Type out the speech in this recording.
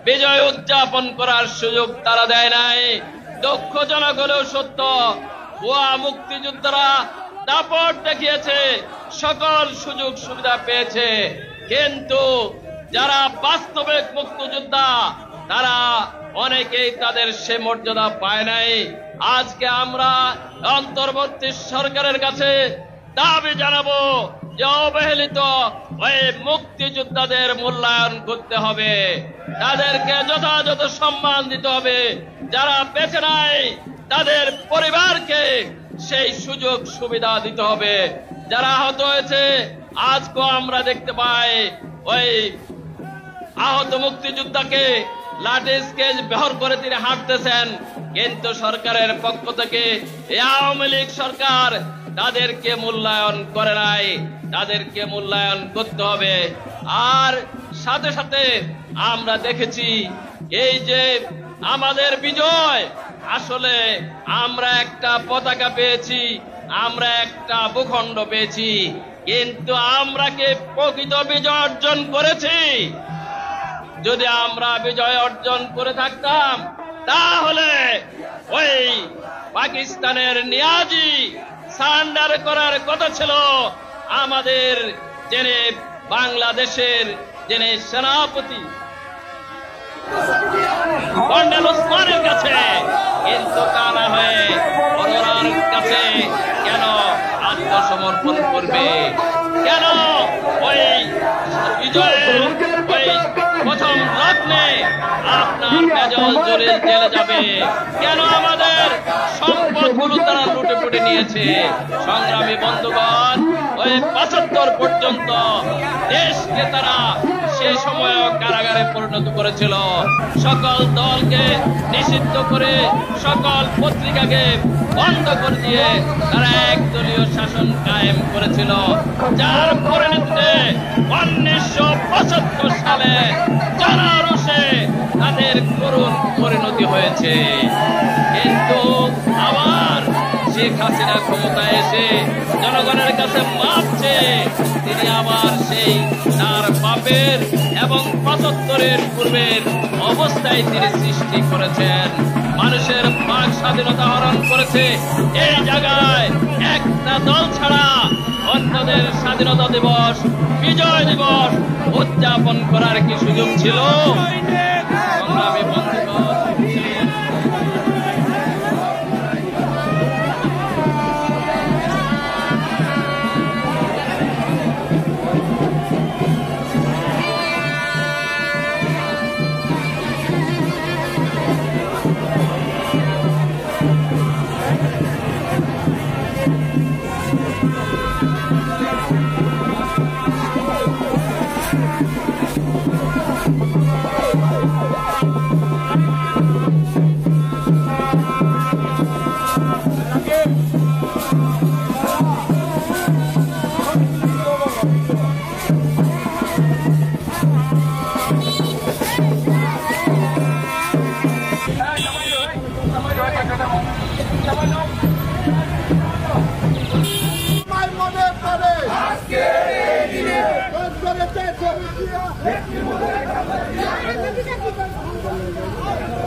বিজয় উদযাপন করার সুযোগ তারা দেয় নাই। দক্ষ জনগণেও সত্য, ভুয়া মুক্তিযোদ্ধারা দাপট দেখিয়েছে, সকল সুযোগ সুবিধা পেয়েছে, কিন্তু যারা বাস্তবিক মুক্তিযোদ্ধা তারা অনেকেই তাদের সে মর্যাদা পায় নাই। আজকে আমরা অন্তর্বর্তী সরকারের কাছে দাবি জানাবো যে অবহেলিত ওই মুক্তিযোদ্ধাদের মূল্যায়ন করতে হবে, তাদেরকে যথাযথ সম্মান দিতে হবে। যারা বেঁচে নাই তাদের পরিবারকে সেই সুযোগ সুবিধা দিতে হবে। যারা আহত হয়েছে আজকেও আমরা দেখতে পাই ওই আহত মুক্তিযোদ্ধাকে লাঠি স্কেচ ব্যবহার করে তিনি হাঁটতেছেন, কিন্তু সরকারের পক্ষ থেকে আওয়ামী লীগ সরকার তাদেরকে মূল্যায়ন করে নাই। তাদেরকে মূল্যায়ন করতে হবে। আর সাথে সাথে আমরা দেখেছি এই যে আমাদের বিজয়, আসলে আমরা একটা পতাকা পেয়েছি, আমরা একটা ভূখণ্ড পেয়েছি, কিন্তু আমরা কি প্রকৃত বিজয় অর্জন করেছি? যদি আমরা বিজয় অর্জন করে থাকতাম তাহলে ওই পাকিস্তানের নিয়াজি সারেন্ডার করার কথা ছিল আমাদের যিনি বাংলাদেশের যিনি সেনাপতি কর্নেল ওসমানের কাছে, কিন্তু তা না হয়ে ওনার কাছে কেন আত্মসমর্পণ করবে? কেন ওই বিজয়ের ওই প্রথম লগ্নে আপনার মেজল জোরে জেলে যাবে? কেন আমাদের সম্পদগুলো তারা লুটে পুটে নিয়েছে? সংগ্রামী বন্ধুগণ, ওই ৭৫ পর্যন্ত দেশকে তারা সে সময় কারাগারে পরিণত করেছিল। সকল দলকে নিষিদ্ধ করে সকল পত্রিকাকে বন্ধ করে দিয়ে তারা একদলীয় শাসন কায়েম করেছিল, যার পরিণতিতে ১৯৭৫ সালে জনরোষে তাদের করুণ পরিণতি হয়েছে। কিন্তু আবার শেখ হাসিনা ক্ষমতায় এসে জনগণের কাছে মাপ চেয়ে তিনি আবার সেই তার পাপের এবং ৭৫-এর পূর্বের অবস্থায় তিনি সৃষ্টি করেছেন। মানুষের বাক স্বাধীনতা হরণ করেছে। এই জায়গায় একটা দল ছাড়া অন্যদের স্বাধীনতা দিবস, বিজয় দিবস উদযাপন করার কি সুযোগ ছিল? সংগ্রামী বন্ধুগণ, Let's go.